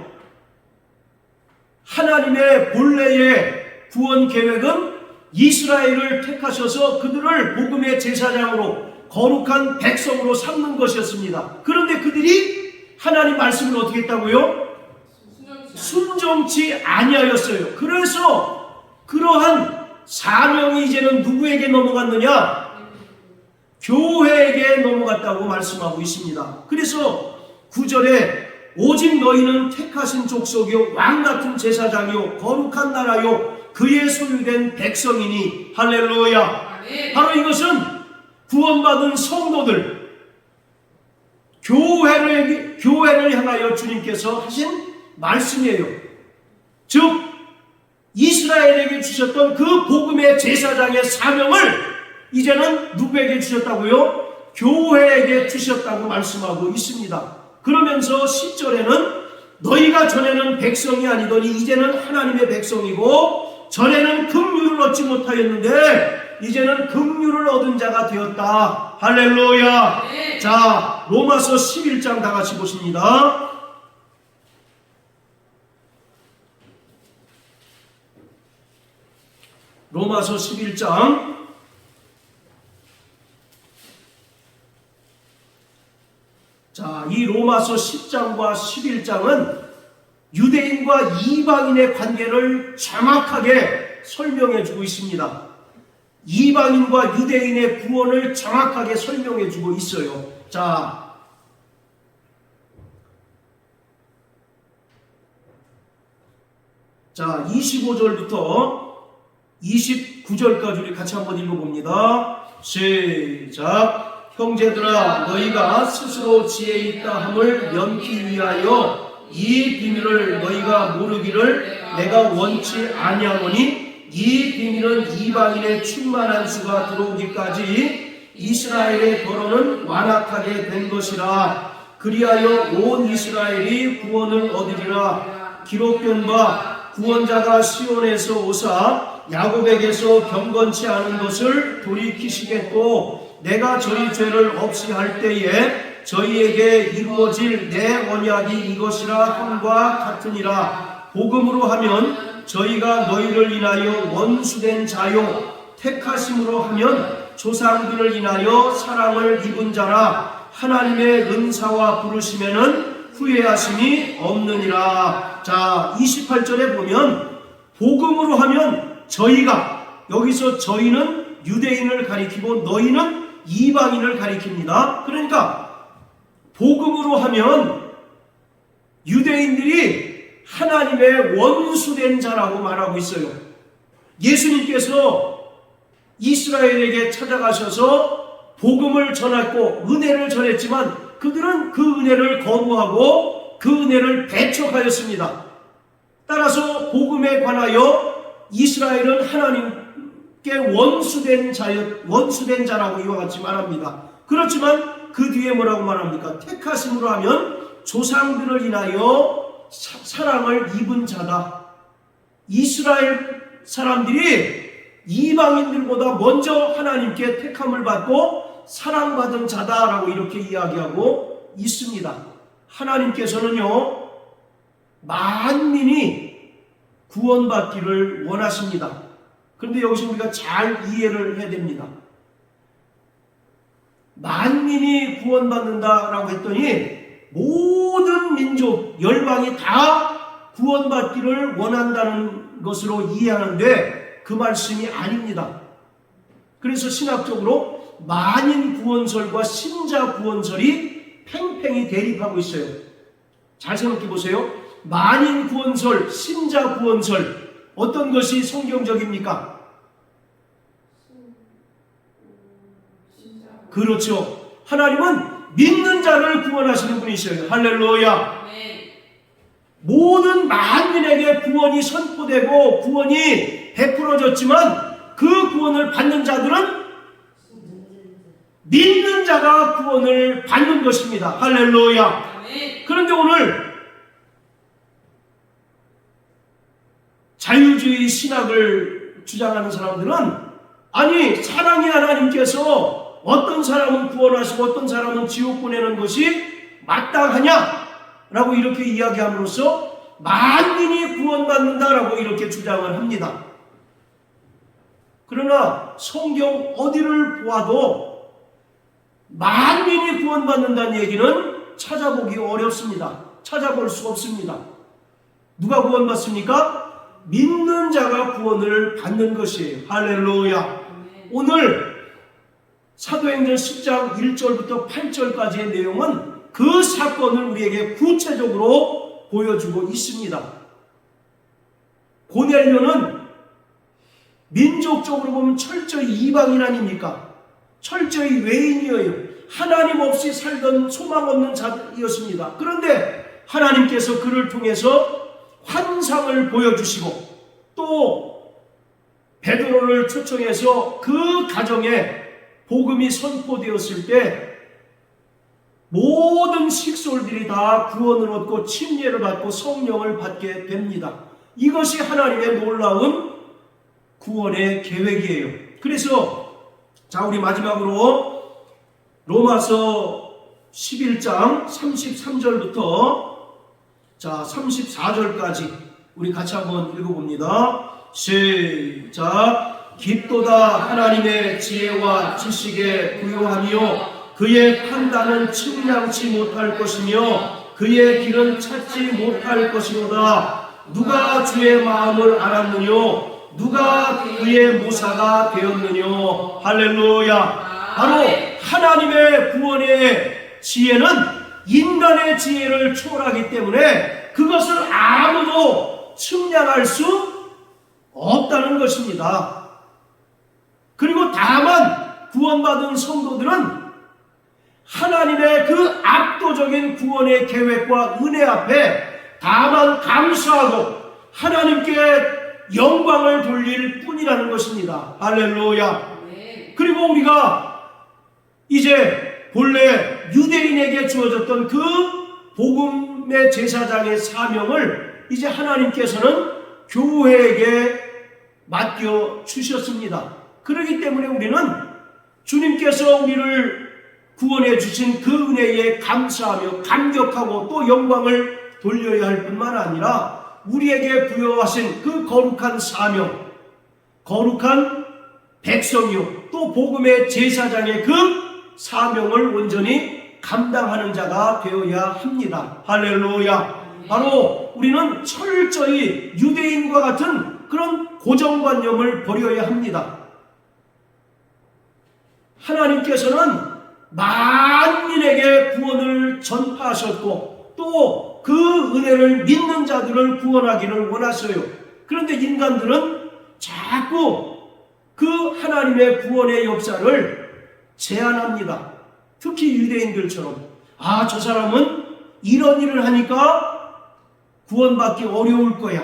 하나님의 본래의 구원 계획은 이스라엘을 택하셔서 그들을 복음의 제사장으로 거룩한 백성으로 삼는 것이었습니다. 그런데 그들이 하나님 말씀을 어떻게 했다고요? 순종치 아니하였어요. 그래서 그러한 사명이 이제는 누구에게 넘어갔느냐? 교회에게 넘어갔다고 말씀하고 있습니다. 그래서 9절에 오직 너희는 택하신 족속이요 왕같은 제사장이요 거룩한 나라요 그의 소유된 백성이니. 할렐루야. 바로 이것은 구원받은 성도들 교회를 향하여 주님께서 하신 말씀이에요. 즉 이스라엘에게 주셨던 그 복음의 제사장의 사명을 이제는 누구에게 주셨다고요? 교회에게 주셨다고 말씀하고 있습니다. 그러면서 10절에는 너희가 전에는 백성이 아니더니 이제는 하나님의 백성이고 전에는 긍휼을 얻지 못하였는데 이제는 긍휼을 얻은 자가 되었다. 할렐루야. 네. 자, 로마서 11장 다 같이 보십니다. 로마서 11장. 자, 이 로마서 10장과 11장은 유대인과 이방인의 관계를 정확하게 설명해 주고 있습니다. 이방인과 유대인의 구원을 정확하게 설명해 주고 있어요. 자, 25절부터 29절까지 우리 같이 한번 읽어봅니다. 시작. 형제들아, 너희가 스스로 지혜 있다 함을 면키 위하여 이 비밀을 너희가 모르기를 내가 원치 아니하노니, 이 비밀은 이방인의 충만한 수가 들어오기까지 이스라엘의 도로는 완악하게 된 것이라. 그리하여 온 이스라엘이 구원을 얻으리라. 기록된 바 구원자가 시온에서 오사 야곱에게서 경건치 않은 것을 돌이키시겠고, 내가 저희 죄를 없이 할 때에 저희에게 이루어질 내 언약이 이것이라 함과 같으니라. 복음으로 하면 저희가 너희를 인하여 원수된 자요, 택하심으로 하면 조상들을 인하여 사랑을 입은 자라. 하나님의 은사와 부르심에는 후회하심이 없느니라. 자, 28절에 보면 복음으로 하면 저희가, 여기서 저희는 유대인을 가리키고 너희는 이방인을 가리킵니다. 그러니까 복음으로 하면 유대인들이 하나님의 원수된 자라고 말하고 있어요. 예수님께서 이스라엘에게 찾아가셔서 복음을 전했고 은혜를 전했지만 그들은 그 은혜를 거부하고 그 은혜를 배척하였습니다. 따라서 복음에 관하여 이스라엘은 하나님께 원수된 자라고 이와 같이 말합니다. 그렇지만 그 뒤에 뭐라고 말합니까? 택하심으로 하면 조상들을 인하여 사랑을 입은 자다. 이스라엘 사람들이 이방인들보다 먼저 하나님께 택함을 받고 사랑받은 자다라고 이렇게 이야기하고 있습니다. 하나님께서는요, 만민이 구원받기를 원하십니다. 그런데 여기서 우리가 잘 이해를 해야 됩니다. 만민이 구원받는다라고 했더니 모든 민족, 열방이 다 구원받기를 원한다는 것으로 이해하는데 그 말씀이 아닙니다. 그래서 신학적으로 만인 구원설과 신자 구원설이 팽팽히 대립하고 있어요. 잘 생각해 보세요. 만인 구원설, 신자 구원설, 어떤 것이 성경적입니까? 그렇죠. 하나님은 믿는 자를 구원하시는 분이셔요. 할렐루야. 모든 만민에게 구원이 선포되고 구원이 베풀어졌지만 그 구원을 받는 자들은 믿는 자가 구원을 받는 것입니다. 할렐루야. 그런데 오늘 자유주의 신학을 주장하는 사람들은 아니, 사랑의 하나님께서 어떤 사람은 구원하시고 어떤 사람은 지옥 보내는 것이 마땅하냐라고 이렇게 이야기함으로써 만민이 구원받는다라고 이렇게 주장을 합니다. 그러나 성경 어디를 보아도 만민이 구원받는다는 얘기는 찾아보기 어렵습니다. 찾아볼 수 없습니다. 누가 구원받습니까? 믿는 자가 구원을 받는 것이에요. 할렐루야. 오늘 사도행전 10장 1절부터 8절까지의 내용은 그 사건을 우리에게 구체적으로 보여주고 있습니다. 고넬료는 민족적으로 보면 철저히 이방인 아닙니까? 철저히 외인이에요. 하나님 없이 살던 소망 없는 자이었습니다. 그런데 하나님께서 그를 통해서 환상을 보여주시고 또 베드로를 초청해서 그 가정에 복음이 선포되었을 때 모든 식솔들이 다 구원을 얻고 침례를 받고 성령을 받게 됩니다. 이것이 하나님의 놀라운 구원의 계획이에요. 그래서 자, 우리 마지막으로 로마서 11장 33절부터 자 34절까지 우리 같이 한번 읽어봅니다. 시작. 깊도다 하나님의 지혜와 지식에 부요하며 그의 판단은 측량치 못할 것이며 그의 길은 찾지 못할 것이로다. 누가 주의 마음을 알았느뇨? 누가 그의 모사가 되었느뇨? 할렐루야. 바로 하나님의 구원의 지혜는 인간의 지혜를 초월하기 때문에 그것을 아무도 측량할 수 없다는 것입니다. 그리고 다만 구원받은 성도들은 하나님의 그 압도적인 구원의 계획과 은혜 앞에 다만 감사하고 하나님께 영광을 돌릴 뿐이라는 것입니다. 할렐루야. 그리고 우리가 이제 본래 유대인에게 주어졌던 그 복음의 제사장의 사명을 이제 하나님께서는 교회에게 맡겨 주셨습니다. 그렇기 때문에 우리는 주님께서 우리를 구원해 주신 그 은혜에 감사하며 감격하고 또 영광을 돌려야 할 뿐만 아니라 우리에게 부여하신 그 거룩한 사명, 거룩한 백성이요 또 복음의 제사장의 그 사명을 온전히 감당하는 자가 되어야 합니다. 할렐루야. 바로 우리는 철저히 유대인과 같은 그런 고정관념을 버려야 합니다. 하나님께서는 만민에게 구원을 전파하셨고 또 그 은혜를 믿는 자들을 구원하기를 원하셔요. 그런데 인간들은 자꾸 그 하나님의 구원의 역사를 제한합니다. 특히 유대인들처럼 저 사람은 이런 일을 하니까 구원받기 어려울 거야.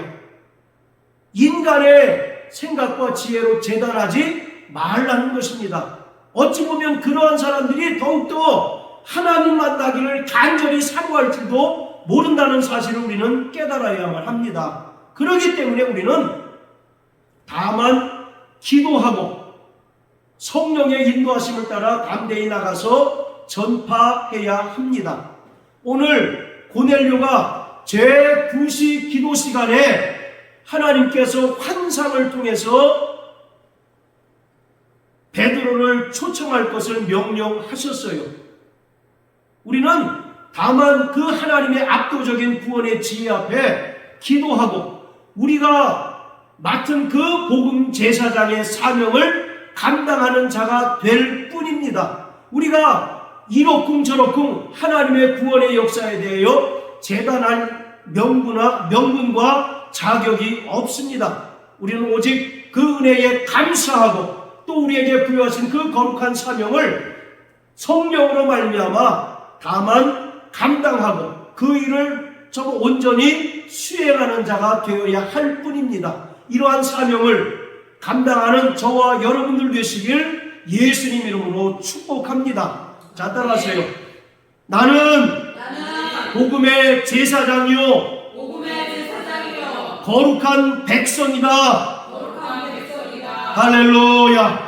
인간의 생각과 지혜로 재단하지 말라는 것입니다. 어찌 보면 그러한 사람들이 더욱더 하나님 만나기를 간절히 사모할지도 모른다는 사실을 우리는 깨달아야만 합니다. 그렇기 때문에 우리는 다만 기도하고 성령의 인도하심을 따라 담대히 나가서 전파해야 합니다. 오늘 고넬료가 제9시 기도 시간에 하나님께서 환상을 통해서 베드로를 초청할 것을 명령하셨어요. 우리는 다만 그 하나님의 압도적인 구원의 지혜 앞에 기도하고 우리가 맡은 그 복음 제사장의 사명을 감당하는 자가 될 뿐입니다. 우리가 이러쿵 저러쿵 하나님의 구원의 역사에 대하여 재단할 명분과 자격이 없습니다. 우리는 오직 그 은혜에 감사하고 또 우리에게 부여하신 그 거룩한 사명을 성령으로 말미암아 다만 감당하고 그 일을 온전히 수행하는 자가 되어야 할 뿐입니다. 이러한 사명을 감당하는 저와 여러분들 되시길 예수님 이름으로 축복합니다. 자, 따라하세요. 나는 복음의 제사장이요 거룩한 백성이다. 할렐루야.